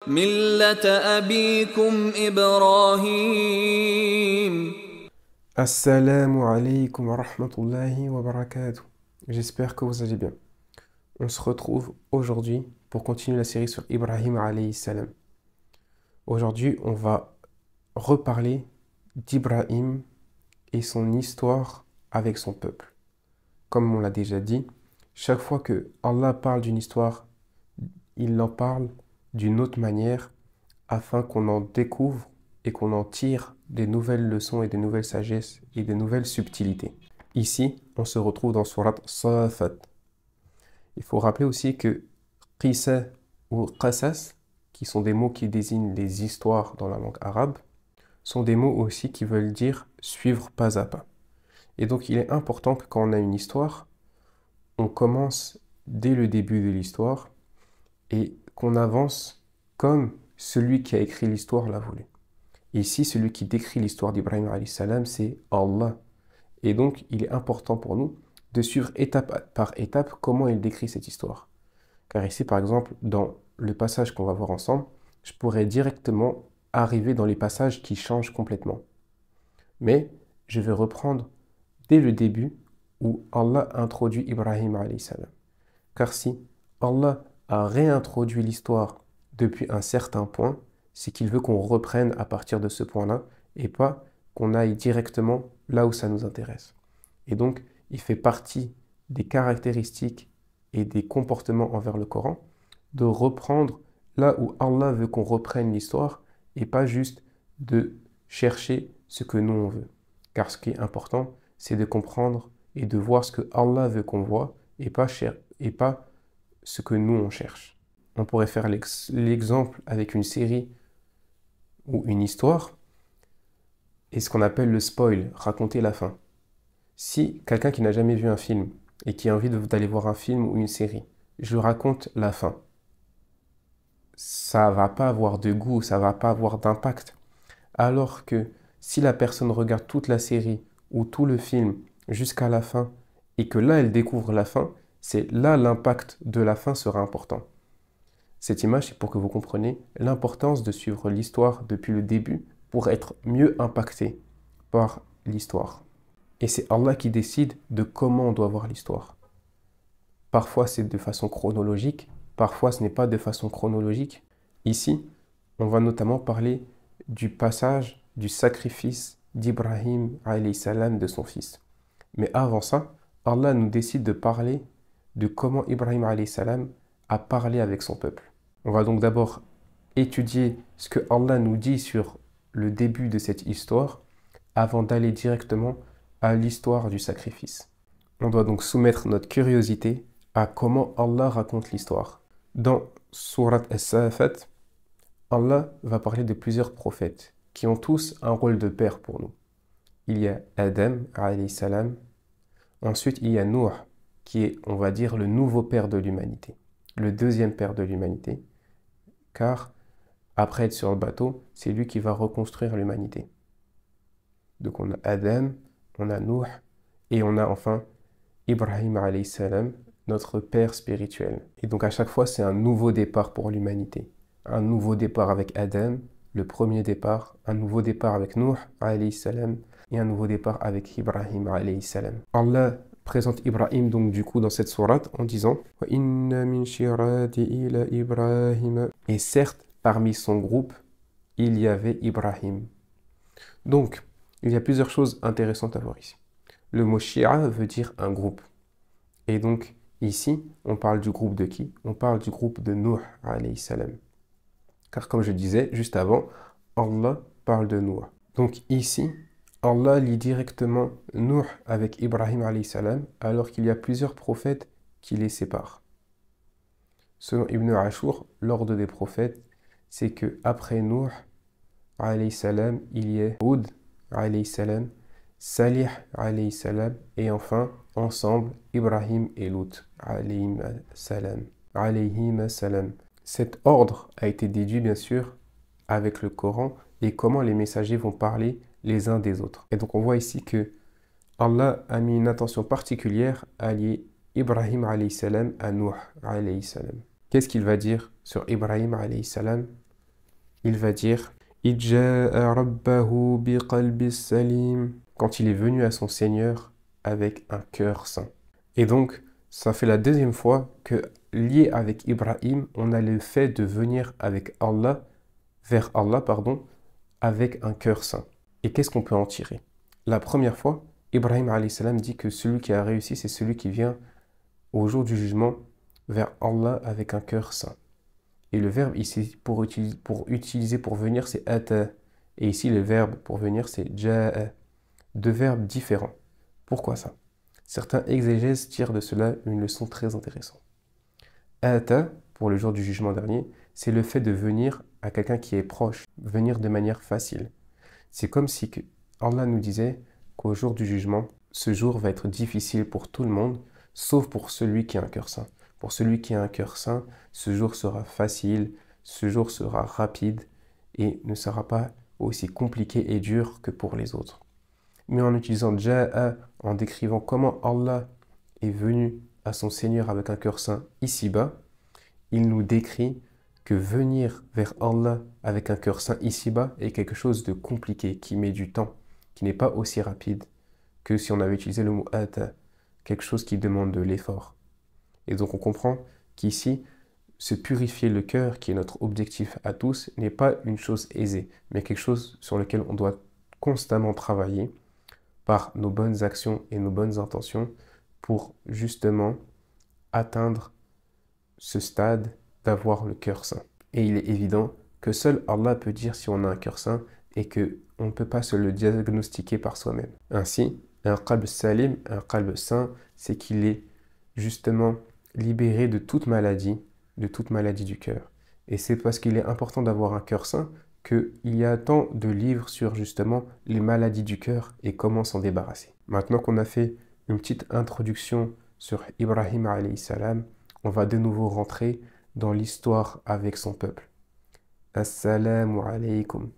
ملة أبيكم إبراهيم. Assalamu alaikum wa rahmatullahi wa barakatuh. J'espère que vous allez bien. On se retrouve aujourd'hui pour continuer la série sur Ibrahim alayhi salam. Aujourd'hui, on va reparler d'Ibrahim et son histoire avec son peuple. Comme on l'a déjà dit, chaque fois que Allah parle d'une histoire, il en parle d'une autre manière afin qu'on en découvre et qu'on en tire des nouvelles leçons et des nouvelles sagesses et des nouvelles subtilités. Ici, on se retrouve dans Surat Safat. Il faut rappeler aussi que Qissa ou Qasas, qui sont des mots qui désignent les histoires dans la langue arabe, sont des mots aussi qui veulent dire suivre pas à pas. Et donc il est important que quand on a une histoire, on commence dès le début de l'histoire et qu'on avance comme celui qui a écrit l'histoire l'a voulu. Ici, celui qui décrit l'histoire d'Ibrahim alayhi salam, c'est Allah. Et donc, il est important pour nous de suivre étape par étape comment il décrit cette histoire. Car ici, par exemple, dans le passage qu'on va voir ensemble, je pourrais directement arriver dans les passages qui changent complètement. Mais je vais reprendre dès le début où Allah introduit Ibrahim alayhi salam. Car si Allah a réintroduit l'histoire depuis un certain point, c'est qu'il veut qu'on reprenne à partir de ce point-là et pas qu'on aille directement là où ça nous intéresse. Et donc, il fait partie des caractéristiques et des comportements envers le Coran de reprendre là où Allah veut qu'on reprenne l'histoire et pas juste de chercher ce que nous on veut. Car ce qui est important, c'est de comprendre et de voir ce que Allah veut qu'on voit et pas ce que nous on cherche. On pourrait faire l'exemple avec une série ou une histoire et ce qu'on appelle le spoil, raconter la fin. Si quelqu'un qui n'a jamais vu un film et qui a envie d'aller voir un film ou une série, je lui raconte la fin, ça va pas avoir de goût, ça va pas avoir d'impact. Alors que si la personne regarde toute la série ou tout le film jusqu'à la fin et que là elle découvre la fin, c'est là l'impact de la fin sera important. Cette image, c'est pour que vous compreniez l'importance de suivre l'histoire depuis le début pour être mieux impacté par l'histoire. Et c'est Allah qui décide de comment on doit voir l'histoire. Parfois, c'est de façon chronologique, parfois, ce n'est pas de façon chronologique. Ici, on va notamment parler du passage du sacrifice d'Ibrahim alayhi salam de son fils. Mais avant ça, Allah nous décide de parler de comment Ibrahim alayhi salam a parlé avec son peuple. On va donc d'abord étudier ce que Allah nous dit sur le début de cette histoire avant d'aller directement à l'histoire du sacrifice. On doit donc soumettre notre curiosité à comment Allah raconte l'histoire. Dans Surat As-Safat, Allah va parler de plusieurs prophètes qui ont tous un rôle de père pour nous. Il y a Adam alayhi salam, ensuite il y a Nuh qui est, on va dire, le nouveau père de l'humanité, le deuxième père de l'humanité, car après être sur le bateau, c'est lui qui va reconstruire l'humanité. Donc on a Adam, on a Nuh, et on a enfin Ibrahim alayhi salam, notre père spirituel. Et donc à chaque fois, c'est un nouveau départ pour l'humanité. Un nouveau départ avec Adam, le premier départ, un nouveau départ avec Nuh alayhi salam, et un nouveau départ avec Ibrahim alayhi salam. Allah présente Ibrahim donc du coup dans cette sourate en disant « Wa inna min shiratihi la Ibrahim » Et certes, parmi son groupe, il y avait Ibrahim. Donc, il y a plusieurs choses intéressantes à voir ici. Le mot Shia veut dire un groupe. Et donc, ici, on parle du groupe de qui? On parle du groupe de Nuh alayhi salam. Car comme je disais juste avant, Allah parle de Nuh. Donc ici, Allah lie directement Nuh avec Ibrahim alayhi salam, alors qu'il y a plusieurs prophètes qui les séparent. Selon Ibn Ashur, l'ordre des prophètes, c'est que après Nuh alayhi salam, il y a Hud alayhi salam, Salih alayhi salam, et enfin, ensemble, Ibrahim et Lut alayhim salam. Cet ordre a été déduit bien sûr avec le Coran et comment les messagers vont parler les uns des autres. Et donc on voit ici que Allah a mis une attention particulière à lier Ibrahim alayhi salam à Nuh alayhi salam. Qu'est-ce qu'il va dire sur Ibrahim alayhi salam? il va dire Idja'a rabbahu biqalbis salim, quand il est venu à son Seigneur avec un cœur saint. Et donc, ça fait la deuxième fois que, lié avec Ibrahim, on a le fait de venir avec Allah, vers Allah, pardon, avec un cœur saint. Et qu'est-ce qu'on peut en tirer? La première fois, Ibrahim alayhi salam dit que celui qui a réussi, c'est celui qui vient au jour du jugement vers Allah avec un cœur saint. Et le verbe ici pour utiliser pour venir, c'est ata. Et ici, le verbe pour venir, c'est ja'a. Deux verbes différents. Pourquoi ça? Certains exégèses tirent de cela une leçon très intéressante. Ata, pour le jour du jugement dernier, c'est le fait de venir à quelqu'un qui est proche, venir de manière facile. C'est comme si Allah nous disait qu'au jour du jugement, ce jour va être difficile pour tout le monde, sauf pour celui qui a un cœur saint. Pour celui qui a un cœur saint, ce jour sera facile, ce jour sera rapide et ne sera pas aussi compliqué et dur que pour les autres. Mais en utilisant Ja'a, en décrivant comment Allah est venu à son Seigneur avec un cœur saint ici-bas, il nous décrit que venir vers Allah avec un cœur saint ici-bas est quelque chose de compliqué, qui met du temps, qui n'est pas aussi rapide que si on avait utilisé le mot ata, quelque chose qui demande de l'effort. Et donc on comprend qu'ici, se purifier le cœur, qui est notre objectif à tous, n'est pas une chose aisée, mais quelque chose sur lequel on doit constamment travailler par nos bonnes actions et nos bonnes intentions pour justement atteindre ce stade d'avoir le cœur saint. Et il est évident que seul Allah peut dire si on a un cœur saint et qu'on ne peut pas se le diagnostiquer par soi-même. Ainsi, un qalb salim, un qalb saint, c'est qu'il est justement libéré de toute maladie du cœur. Et c'est parce qu'il est important d'avoir un cœur saint qu'il y a tant de livres sur justement les maladies du cœur et comment s'en débarrasser. Maintenant qu'on a fait une petite introduction sur Ibrahim alayhi salam, on va de nouveau rentrer dans l'histoire avec son peuple. Assalamu alaykum.